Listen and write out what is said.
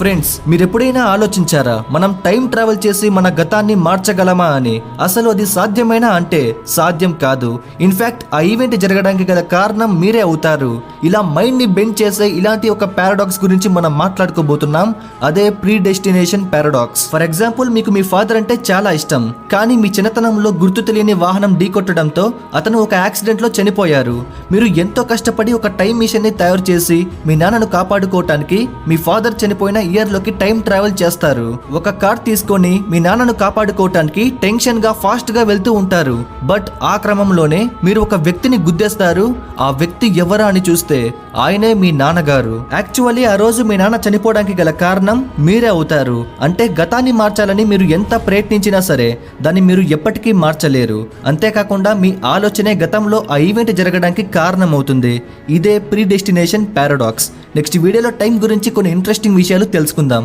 Friends, మీరెప్పుడైనా ఆలోచించారా మనం టైం ట్రావెల్ చేసి మన గతాన్ని మార్చగలమా అని? అసలు అది సాధ్యమేనా అంటే సాధ్యం కాదు. ఇన్ఫాక్ట్ ఆ ఈవెంట్ జరగడానికి గల కారణం మీరే అవుతారు. ఇలా మైండ్ ని బెండ్ చేసే ఇలాంటి ఒక పారాడాక్స్ గురించి మనం మాట్లాడుకోబోతున్నాం. అదే pre destination paradox. For example, మీకు మీ ఫాదర్ అంటే చాలా ఇష్టం, కానీ మీ చిన్నతనంలో గుర్తు తెలియని వాహనం ఢీకొట్టడంతో అతను ఒక యాక్సిడెంట్ లో చనిపోయారు. మీరు ఎంతో కష్టపడి ఒక టైం మిషన్ ని తయారు చేసి మీ నాన్నను కాపాడుకోవటానికి మీ ఫాదర్ చనిపోయిన ఇయర్ లోకి టైం ట్రావెల్ చేస్తారు. ఒక కార్ తీసుకొని మీ నాన్నను కాపాడుకోవటానికి టెన్షన్ గా ఫాస్ట్ గా వెళ్తూ ఉంటారు. బట్ ఆ క్రమంలోనే మీరు ఒక వ్యక్తిని గుద్దేస్తారు. ఆ వ్యక్తి ఎవరా అని చూస్తే ఆయనే మీ నాన్నగారు. యాక్చువల్లీ ఆ రోజు మీ నాన్న చనిపోవడానికి గల కారణం మీరే అవుతారు. అంటే గతాన్ని మార్చాలని మీరు ఎంత ప్రయత్నించినా సరే దాన్ని మీరు ఎప్పటికీ మార్చలేరు. అంతేకాకుండా మీ ఆలోచనే గతంలో ఆ ఈవెంట్ జరగడానికి కారణం అవుతుంది. ఇదే ప్రీ డెస్టినేషన్ పారాడాక్స్. నెక్స్ట్ వీడియోలో టైం గురించి కొన్ని ఇంట్రెస్టింగ్ విషయాలు తెలుసుకుందాం.